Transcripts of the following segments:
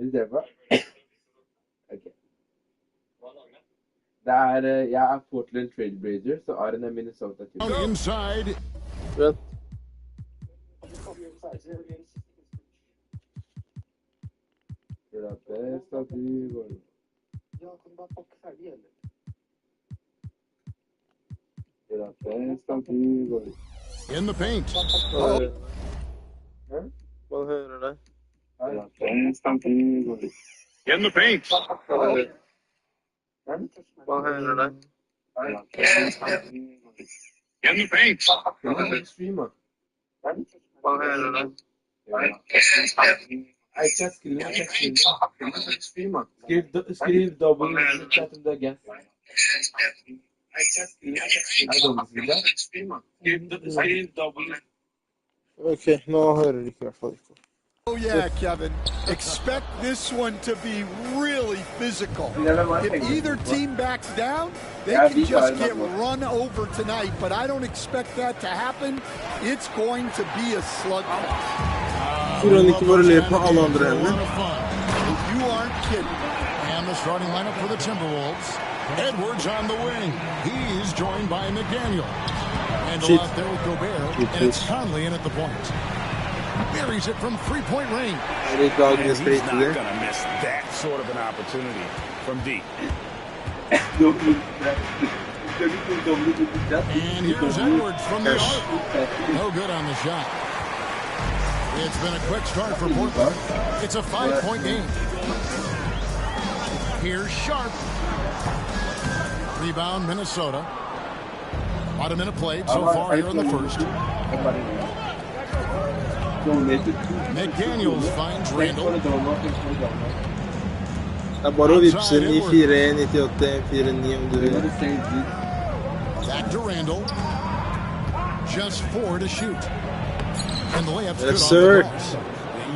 Istedenfor. Ok. Jeg er Portland Trailblazers, så Aron er Minnesota. Inside. Vent. In the paint. Man hører det. In the paint. Man hører det. In the paint. Man hører det. Skriv double chatten again. Skriv double. Ok, nå hører de ikke i hvert fall ikke. Oh yeah, Kevin. Expect this one to be really physical. If either team backs down, they can just get run over tonight, but I don't expect that to happen. It's going to be a slugfest. Tror han ikke bare ler på alle andre ender? You aren't kidding. And the starting lineup for the Timberwolves. Edwards on the wing. He's joined by McDaniel. And out there with Gobert. And it's Conley in at the point. Buries it from three-point range. He's not going to miss that sort of an opportunity from deep. And here's Edwards from the arc. No good on the shot. It's been a quick start for Portland. It's a 5-point game. Here's Sharp. Rebound, Minnesota. About a minute played so far here in the first. McDaniels finds Randall. Det er bare å vipse den i 4-1-98, 4-9 om du vil. Back to Randall. Just 4 to shoot. And the layup's good. Yes, sir.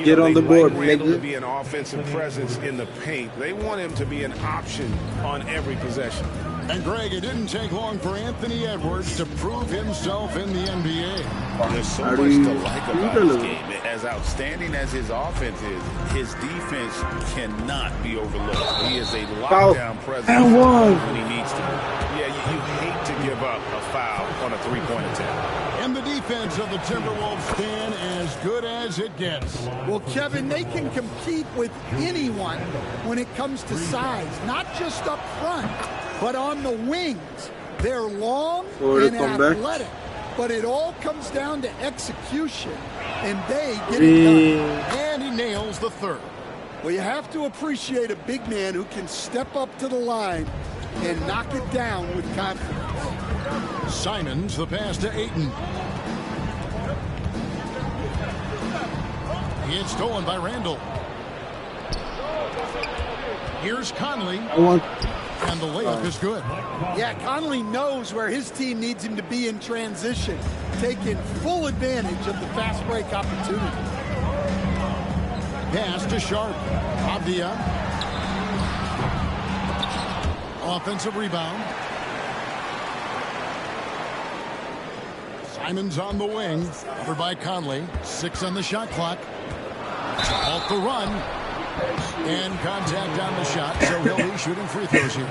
Get on the board, Randall to be an offensive presence in the paint. They want him to be an option on every possession. And Greg, it didn't take long for Anthony Edwards to prove himself in the NBA. There's so much to like about his game. As outstanding as his offense is, his defense cannot be overlooked. He is a lockdown presence when he needs to. Yeah, you hate to give up a foul on a three-point attempt. And the defense of the Timberwolves stand as good as it gets. Well, Kevin, they can compete with anyone when it comes to size, not just up front, but on the wings. They're long and athletic, but it all comes down to execution, and they get it done. And he nails the third. Well, you have to appreciate a big man who can step up to the line and knock it down with confidence. Simons, the pass to Ayton. It's stolen by Randall. Here's Conley. And the layup is good. Yeah, Conley knows where his team needs him to be in transition, taking full advantage of the fast break opportunity. Pass to Sharp. Avdia. Offensive rebound. Simons on the wing. Covered by Conley. 6 on the shot clock. Off the run. And contact on the shot, so he'll be shooting free throws here.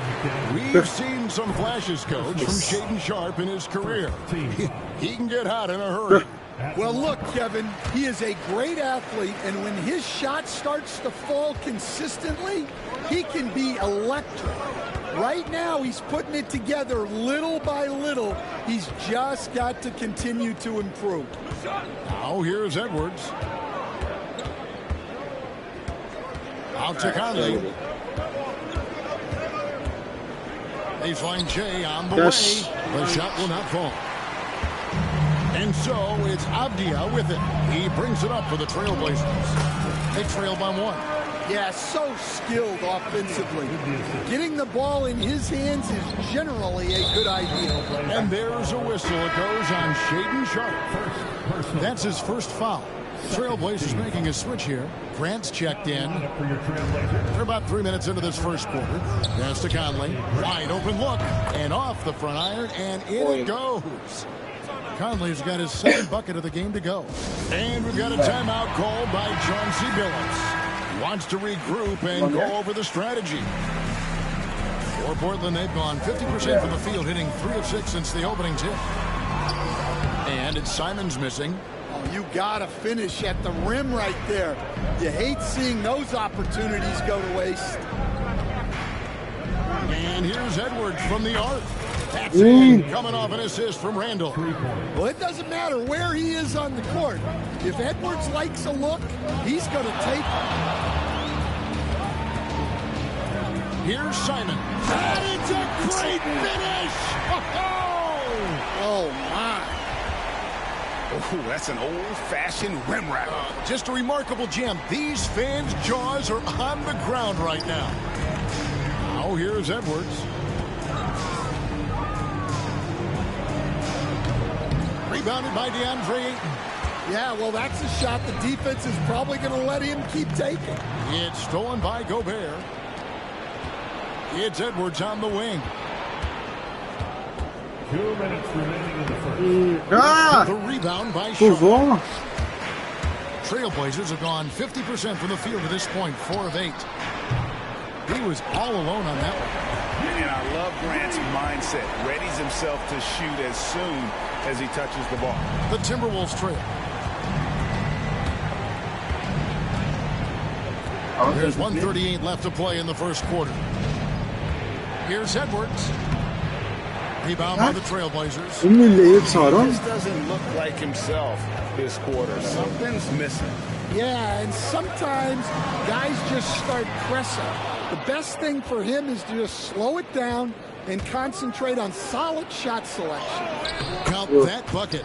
We've seen some flashes, Coach, from Shaedon Sharpe in his career. He can get hot in a hurry. Well, look, Kevin, he is a great athlete, and when his shot starts to fall consistently, he can be electric. Right now, he's putting it together little by little. He's just got to continue to improve. Now here's Edwards. Out to Conley. Baseline Jay on the way. The shot will not fall. And so it's Avdia with it. He brings it up for the Trailblazers. They trail by 1. Yeah, so skilled offensively. Getting the ball in his hands is generally a good idea. And there's a whistle. It goes on Shaedon Sharpe. That's his first foul. Trailblazers making a switch here. Grant's checked in. They're about 3 minutes into this first quarter. Pass to Conley. Wide open look. And off the front iron. And in it goes. Conley's got his second bucket of the game to go. And we've got a timeout called by Chauncey Billups. Wants to regroup and go over the strategy. For Portland, they've gone 50% from the field, hitting 3 of 6 since the opening tip. And it's Simons missing. Oh, you got to finish at the rim right there. You hate seeing those opportunities go to waste. And here's Edwards from the arc. That's in, coming off an assist from Randall. Well, it doesn't matter where he is on the court. If Edwards likes a look, he's going to take it. Here's Simon. And it's a great finish! Oh, my. Oh, that's an old-fashioned rim wrap. Just a remarkable gem. These fans' jaws are on the ground right now. Now here's Edwards. Rebounded by DeAndre Ayton. Yeah, well, that's a shot the defense is probably going to let him keep taking. It's stolen by Gobert. It's Edwards on the wing. 2 minutes remaining in the first. The rebound by Shaw. Trailblazers have gone 50% from the field to this point, 4 of 8. He was all alone on that one. And I love Grant's mindset. Readies himself to shoot as soon as he touches the ball. The Timberwolves trail. There's 1:38 left to play in the first quarter. Here's Edwards. Rebound by the Trailblazers. Umulig tar han. This doesn't look like himself this quarter. Something's missing. Yeah, and sometimes guys just start pressing. The best thing for him is to just slow it down and concentrate on solid shot selection. Count that bucket.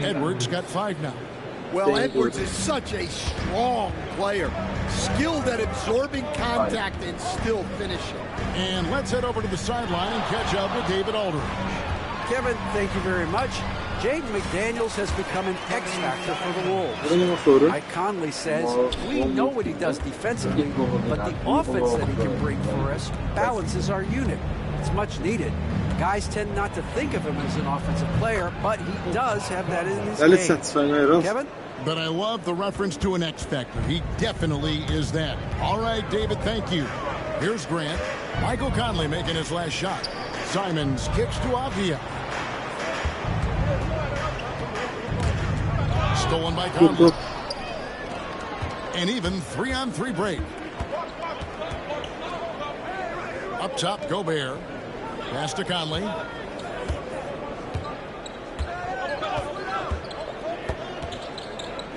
Edwards got 5 now. Well, Edwards is such a strong player, skilled at absorbing contact and still finishing. And let's head over to the sideline and catch up with David Aldridge. Kevin, thank you very much. Jaden McDaniels has become an X factor for the Wolves. Mike Conley says, we know what he does defensively, but the offense that he can bring for us balances our unit. It's much needed. Guys tend not to think of him as an offensive player, but he does have that in his game. Kevin? But I love the reference to an X factor. He definitely is that. All right, David, thank you. Here's Grant. Michael Conley making his last shot. Simons kicks to Avdia. Stolen by Conley. An even 3-on-3 break. Up top, Gobert. Pass to Conley.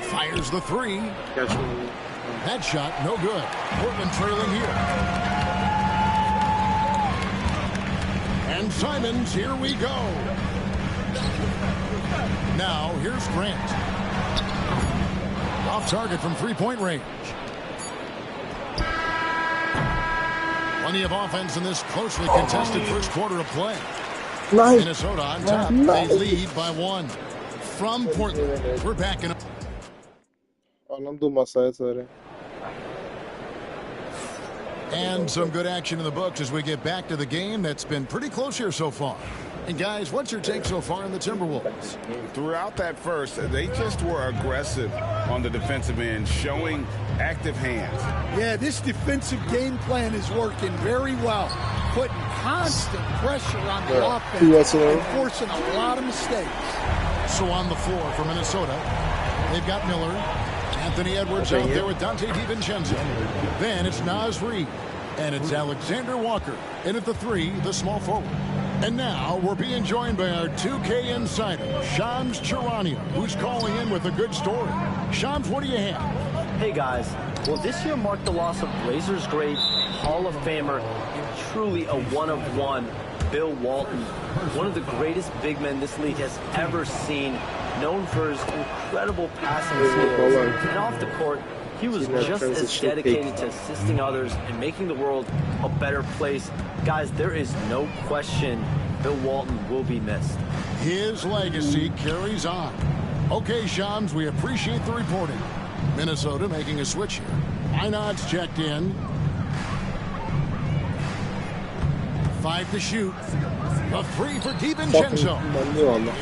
Fires the 3. That shot, no good. Portland trailing here. And Simons, here we go. Now, here's Grant. Off target from 3-point range. Plenty of offense in this closely contested first quarter of play. Minnesota on top. They lead by 1. From Portland, we're back in. And some good action in the books as we get back to the game that's been pretty close here so far. And guys, what's your take so far in the Timberwolves? Throughout that first, they just were aggressive on the defensive end, showing active hands. Yeah, this defensive game plan is working very well, putting constant pressure on the offense and forcing a lot of mistakes. So on the floor for Minnesota, they've got Miller, Anthony Edwards out there with Dante DiVincenzo. Then it's Naz Reid, and it's Alexander Walker. And at the 3, the small forward. And now we're being joined by our 2K insider, Shams Charania, who's calling in with a good story. Shams, what do you have? Hey guys, well this year marked the loss of Blazers great, Hall of Famer, and truly a one-of-one, Bill Walton. One of the greatest big men this league has ever seen, known for his incredible passing skills. And off the court, he was just as dedicated to assisting others and making the world a better place. Guys, there is no question Bill Walton will be missed. His legacy carries on. Okay, Shams, we appreciate the reporting. Minnesota making a switch here. Einod's checked in. 5 to shoot. A 3 for DiVincenzo.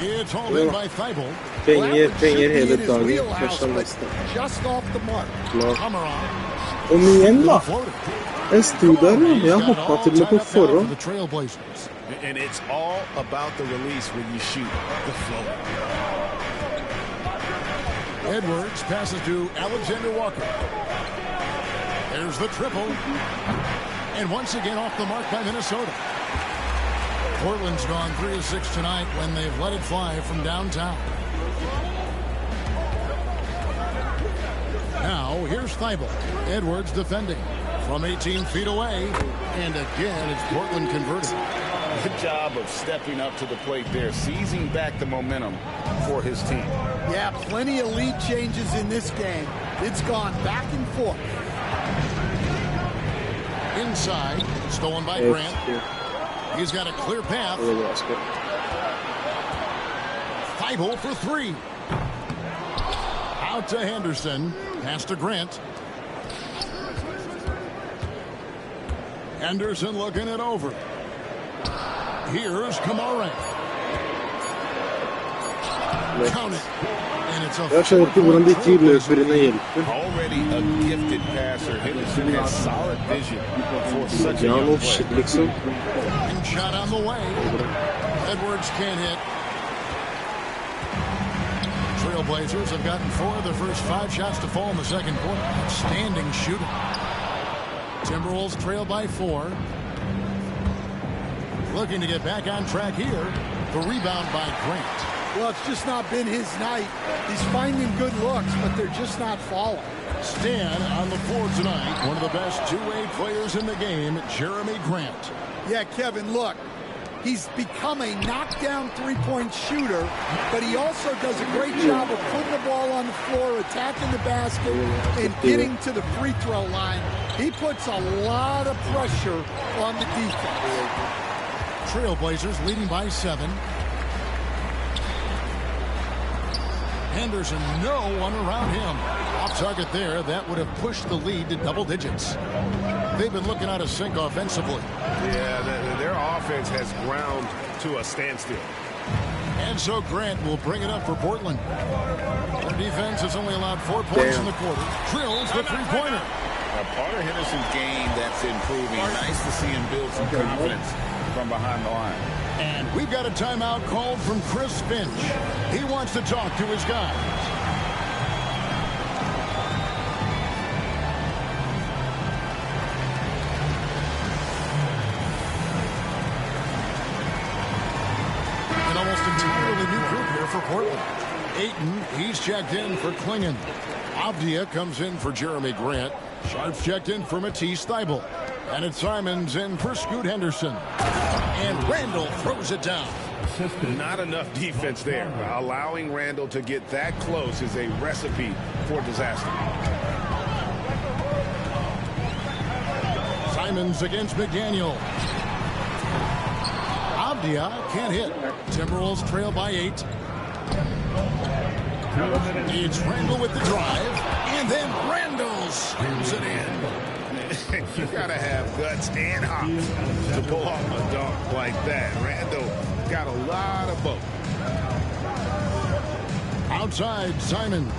It's all in by Thibault. Penger hele dagen. Kaçamazsın. Just off the mark. Onu igjen da. Jeg sto der, jeg hoppet til meg på forhånd. And it's all about the release when you shoot the flow. Edwards passes to Alexander Walker. There's the triple. And once again off the mark by Minnesota. Portland's gone 3 of 6 tonight when they've let it fly from downtown. Now, here's Thibault. Edwards defending from 18 feet away. And again, it's Portland converted. Good job of stepping up to the plate there, seizing back the momentum for his team. Yeah, plenty of lead changes in this game. It's gone back and forth. Inside, stolen by Grant. He's got a clear path. Thibault for 3. Out to Henderson. Pass to Grant. Henderson looking it over. Here's Kamara. Count it. And it's a already a gifted passer. Henderson has solid vision for such a young player. And shot on the way. Edwards can't hit. Trailblazers have gotten 4 of their first 5 shots to fall in the second quarter. Outstanding shooting. Timberwolves trail by 4. Looking to get back on track here. The rebound by Grant. Well, it's just not been his night. He's finding good looks, but they're just not falling. Stan on the floor tonight. One of the best two-way players in the game, Jeremy Grant. Yeah, Kevin, look. He's become a knockdown three-point shooter, but he also does a great job of putting the ball on the floor, attacking the basket, and getting to the free throw line. He puts a lot of pressure on the defense. Trailblazers leading by 7. Henderson, no one around him. Off target there, that would have pushed the lead to double digits. They've been looking out of sync offensively. Yeah, their offense has ground to a standstill. And so Grant will bring it up for Portland. Their defense has only allowed 4 points in the quarter. Drills the three-pointer. Part of Henderson's game that's improving. Nice to see him build some confidence from behind the line. And we've got a timeout called from Chris Finch. He wants to talk to his guys. An almost entirely new group here for Portland. Ayton, he's checked in for Klingon. Avdia comes in for Jeremy Grant. Sharp's checked in for Matisse Thybulle. And it's Simons in for Scoot Henderson. And Randall throws it down. Not enough defense there. Allowing Randall to get that close is a recipe for disaster. Simons against McDaniel. Avdia can't hit. Timberwolves trail by 8. It's Randall with the drive. And then Randall slams it in. You gotta have guts and hops to pull off a dunk like that. Randall got a lot of both. Outside, Simons.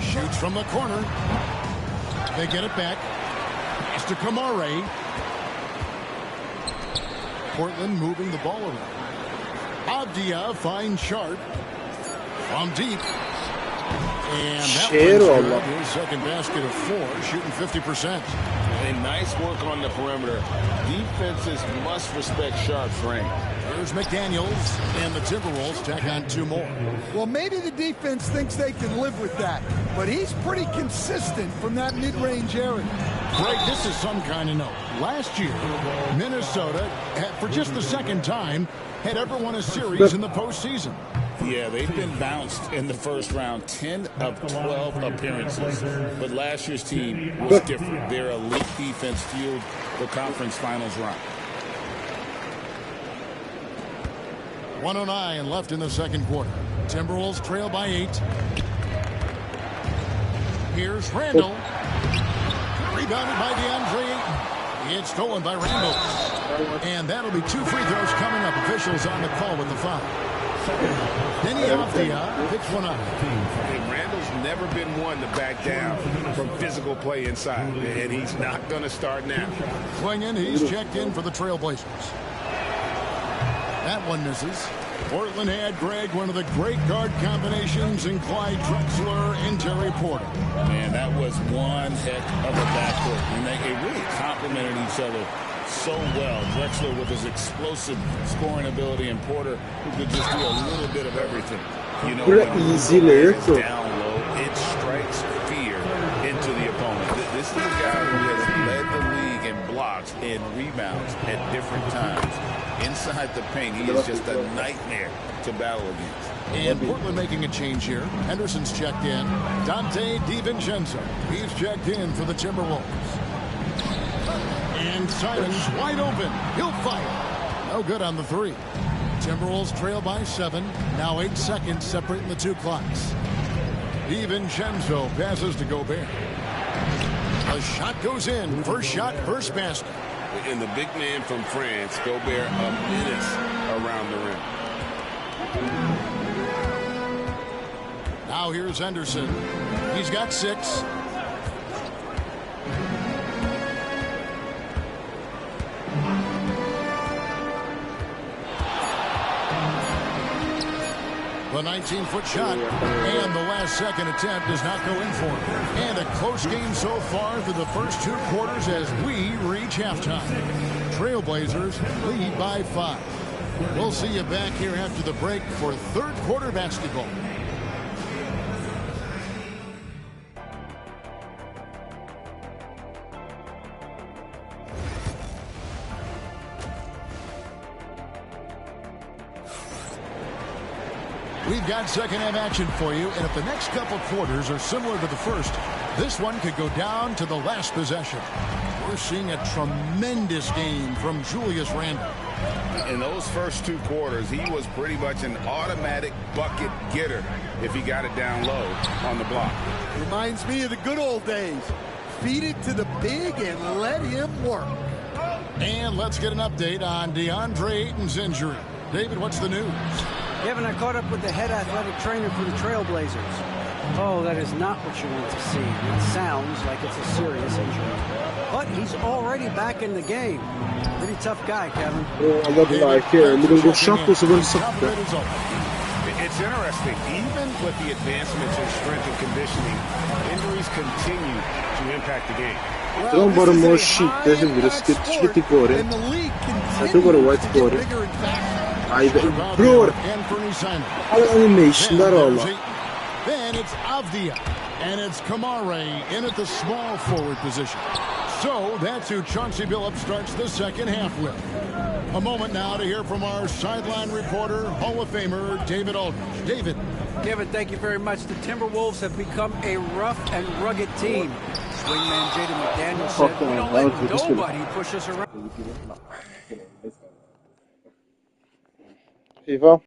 Shoots from the corner. They get it back. Pass to Kamara. Portland moving the ball around. Avdia finds Sharp from deep. And that one's his second basket of 4, shooting 50%. And nice work on the perimeter. Defenses must respect Sharp's range. Here's McDaniels, and the Timberwolves tack on 2 more. Well, maybe the defense thinks they can live with that, but he's pretty consistent from that mid-range area. Greg, this is some kind of note. Last year, Minnesota, for just the second time, had ever won a series in the postseason. Yeah, they've been bounced in the first round, 10 of 12 appearances. But last year's team was different. Their elite defense fueled the conference finals run. 1:09 left in the second quarter. Timberwolves trail by 8. Here's Randall. Rebounded by DeAndre Ayton. It's stolen by Randall. And that'll be 2 free throws coming up. Officials on the call with the foul. Denny Avdia picks one up. And Randall's never been one to back down from physical play inside, and he's not going to start now. Swinging, he's checked in for the Trailblazers. That one misses. Portland had, Greg, one of the great guard combinations in Clyde Drexler and Terry Porter. Man, that was one heck of a backcourt. And they really complemented each other so well. Drexler with his explosive scoring ability, and Porter who could just do a little bit of everything. You know, when easy layup down low, it strikes fear into the opponent. This is a guy who has led the league in blocks and rebounds at different times. Inside the paint, he is just a nightmare to battle against. And Portland making a change here. Henderson's checked in. Dante DiVincenzo, he's checked in for the Timberwolves. And Simon's wide open. He'll fire. No good on the 3. Timberwolves trail by 7. Now 8 seconds separating the 2 clocks. DiVincenzo passes to Gobert. A shot goes in. First shot, first basket. And the big man from France, Gobert, a menace around the rim. Now here's Henderson. He's got 6. The 19-foot shot, and the last second attempt does not go in for him. And a close game so far through the first 2 quarters as we reach halftime. Trailblazers lead by 5. We'll see you back here after the break for 3rd quarter basketball. We've got second-half action for you, and if the next couple quarters are similar to the first, this one could go down to the last possession. We're seeing a tremendous game from Julius Randle. In those first 2 quarters, he was pretty much an automatic bucket getter if he got it down low on the block. Reminds me of the good old days. Feed it to the big and let him work. And let's get an update on DeAndre Ayton's injury. David, what's the news? Kevin, I caught up with the head athletic trainer for the Trailblazers. Oh, that is not what you want to see. It sounds like it's a serious injury. But he's already back in the game. Pretty tough guy, Kevin. I love like little shot was a something. It's interesting. Even with the advancements in strength and conditioning, injuries continue to impact the game. Don't bara more shit. There's a risk to get it for it. I think what a white for it. Bror, alla animation där alla. Then it's Avdia, and it's Kamare in at the small forward position. So that's who Chauncey Billups starts the second half with. A moment now to hear from our sideline reporter, Hall of Famer David Aldridge. David. Kevin, thank you very much. The Timberwolves have become a rough and rugged team. Wingman Jaden McDaniels said, "We don't let nobody push us around." FIFA